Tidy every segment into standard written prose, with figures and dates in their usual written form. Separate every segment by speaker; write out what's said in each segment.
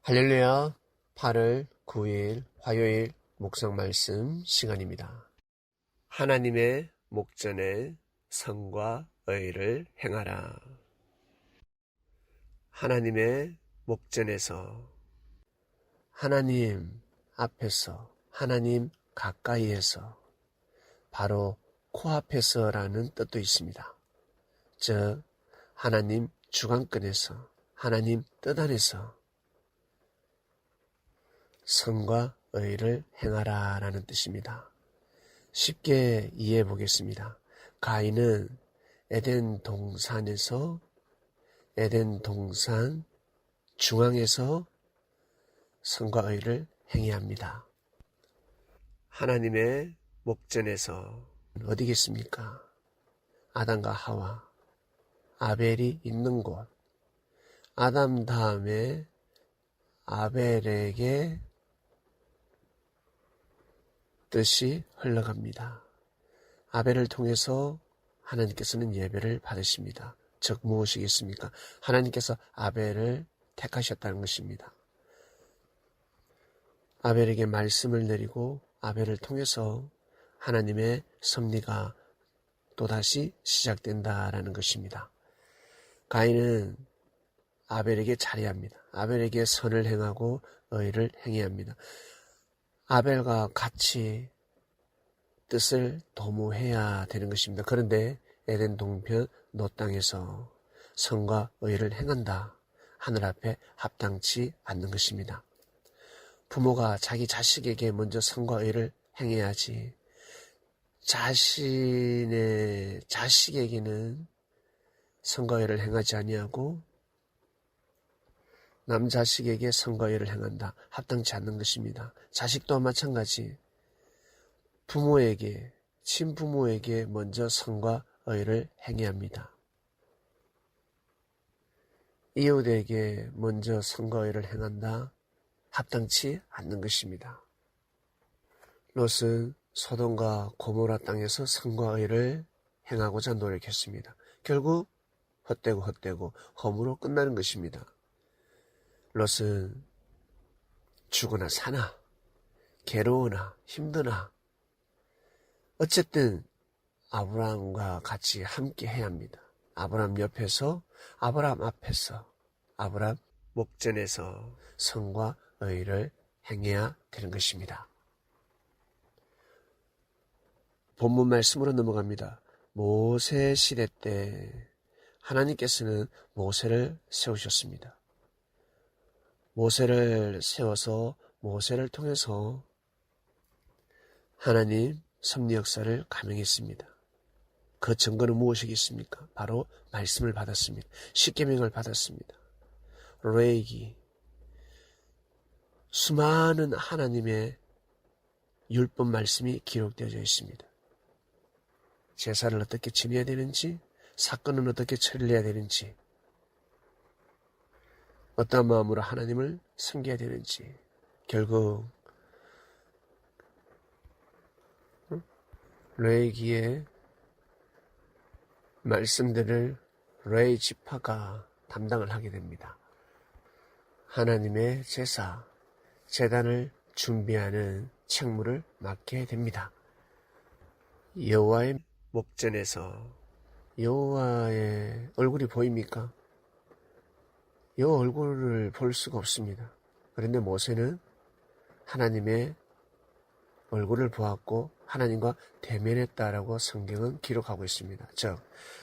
Speaker 1: 할렐루야. 8월 9일 화요일 묵상 말씀 시간입니다. 하나님의 목전에 선과 의를 행하라. 하나님의 목전에서, 하나님 앞에서, 하나님 가까이에서, 바로 코앞에서라는 뜻도 있습니다. 즉 하나님 주관권에서, 하나님 뜻 안에서 선과 의를 행하라 라는 뜻입니다. 쉽게 이해해 보겠습니다. 가인은 에덴 동산 중앙에서 선과 의를 행해야 합니다. 하나님의 목전에서 어디겠습니까? 아담과 하와, 아벨이 있는 곳, 아담 다음에 아벨에게 뜻이 흘러갑니다. 아벨을 통해서 하나님께서는 예배를 받으십니다. 즉 무엇이겠습니까? 하나님께서 아벨을 택하셨다는 것입니다. 아벨에게 말씀을 내리고 아벨을 통해서 하나님의 섭리가 또다시 시작된다라는 것입니다. 가인은 아벨에게 잘해야 합니다. 아벨에게 선을 행하고 의를 행해야 합니다. 아벨과 같이 뜻을 도모해야 되는 것입니다. 그런데 에덴 동편 롯 땅에서 선과 의를 행한다. 하늘 앞에 합당치 않는 것입니다. 부모가 자기 자식에게 먼저 선과 의를 행해야지 자신의 자식에게는 선과 의를 행하지 아니하고 남자식에게 선과 의를 행한다. 합당치 않는 것입니다. 자식도 마찬가지 부모에게, 친부모에게 먼저 선과 의를 행해야 합니다. 이웃에게 먼저 선과 의를 행한다. 합당치 않는 것입니다. 롯은 소돔과 고모라 땅에서 선과 의를 행하고자 노력했습니다. 결국 헛되고 허무로 끝나는 것입니다. 롯은 죽으나 사나 괴로우나 힘드나 어쨌든 아브라함과 같이 함께 해야 합니다. 아브라함 옆에서, 아브라함 앞에서, 아브라함 목전에서 선과 의를 행해야 되는 것입니다. 본문 말씀으로 넘어갑니다. 모세 시대 때 하나님께서는 모세를 세우셨습니다. 모세를 세워서 모세를 통해서 하나님 섭리 역사를 감행했습니다. 그 증거는 무엇이겠습니까? 바로 말씀을 받았습니다. 십계명을 받았습니다. 레위기, 수많은 하나님의 율법 말씀이 기록되어져 있습니다. 제사를 어떻게 지내야 되는지, 사건은 어떻게 처리해야 되는지, 어떤 마음으로 하나님을 섬겨야 되는지, 결국 레위기의 말씀들을 레위 지파가 담당을 하게 됩니다. 하나님의 제사, 제단을 준비하는 책무를 맡게 됩니다. 여호와의 목전에서 여호와의 얼굴이 보입니까? 여호와 얼굴을 볼 수가 없습니다. 그런데 모세는 하나님의 얼굴을 보았고 하나님과 대면했다라고 성경은 기록하고 있습니다. 즉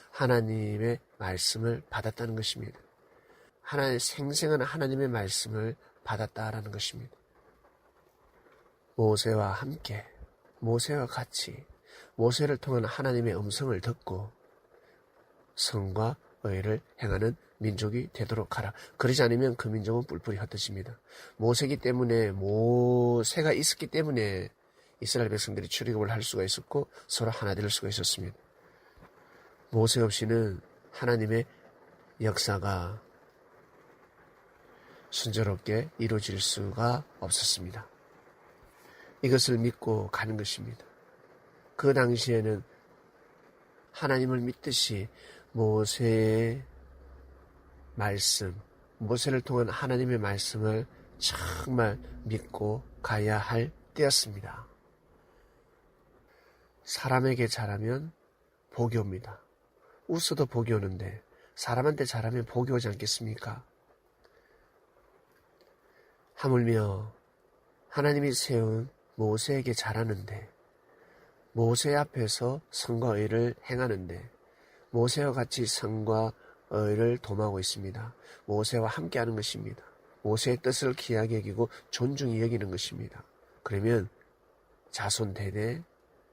Speaker 1: 하나님의 말씀을 받았다는 것입니다. 생생한 하나님의 말씀을 받았다라는 것입니다. 모세와 함께, 모세와 같이, 모세를 통한 하나님의 음성을 듣고 선과 의를 행하는 민족이 되도록 하라. 그러지 않으면 그 민족은 뿔뿔이 흩어집니다. 모세가 있었기 때문에 이스라엘 백성들이 출애굽을 할 수가 있었고 서로 하나 될 수가 있었습니다. 모세 없이는 하나님의 역사가 순조롭게 이루어질 수가 없었습니다. 이것을 믿고 가는 것입니다. 그 당시에는 하나님을 믿듯이 모세의 말씀, 모세를 통한 하나님의 말씀을 정말 믿고 가야 할 때였습니다. 사람에게 잘하면 복이 옵니다. 웃어도 복이 오는데 사람한테 잘하면 복이 오지 않겠습니까? 하물며 하나님이 세운 모세에게 잘하는데, 모세 앞에서 선과 의를 행하는데, 모세와 같이 선과 의를 도모하고 있습니다. 모세와 함께하는 것입니다. 모세의 뜻을 귀하게 여기고 존중히 여기는 것입니다. 그러면 자손 대대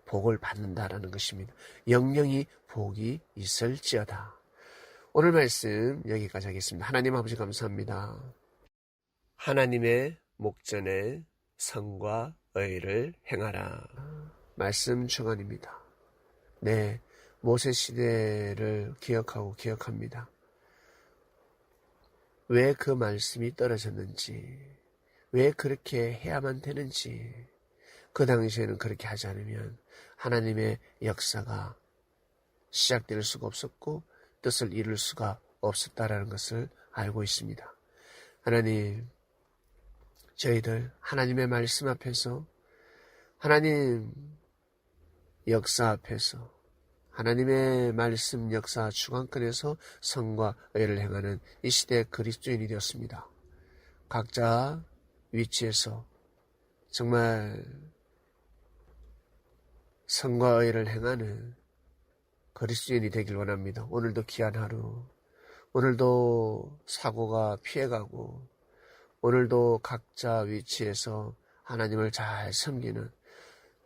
Speaker 1: 복을 받는다라는 것입니다. 영영이 복이 있을지어다. 오늘 말씀 여기까지 하겠습니다. 하나님 아버지 감사합니다. 하나님의 목전에 선과 의를 행하라. 말씀 주간입니다. 네, 모세 시대를 기억합니다. 왜 그 말씀이 떨어졌는지, 왜 그렇게 해야만 되는지, 그 당시에는 그렇게 하지 않으면 하나님의 역사가 시작될 수가 없었고 뜻을 이룰 수가 없었다라는 것을 알고 있습니다. 하나님, 저희들 하나님의 말씀 앞에서, 하나님 역사 앞에서, 하나님의 말씀 역사 주관권에서 선과 의를 행하는 이 시대의 그리스도인이 되었습니다. 각자 위치에서 정말 선과 의를 행하는 그리스도인이 되길 원합니다. 오늘도 귀한 하루, 오늘도 사고가 피해가고, 오늘도 각자 위치에서 하나님을 잘 섬기는,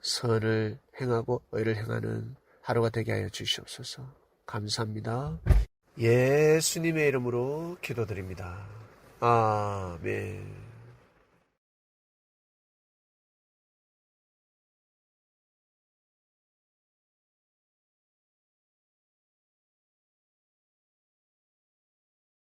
Speaker 1: 선을 행하고 의를 행하는 하루가 되게 하여 주시옵소서. 감사합니다. 예수님의 이름으로 기도드립니다. 아멘.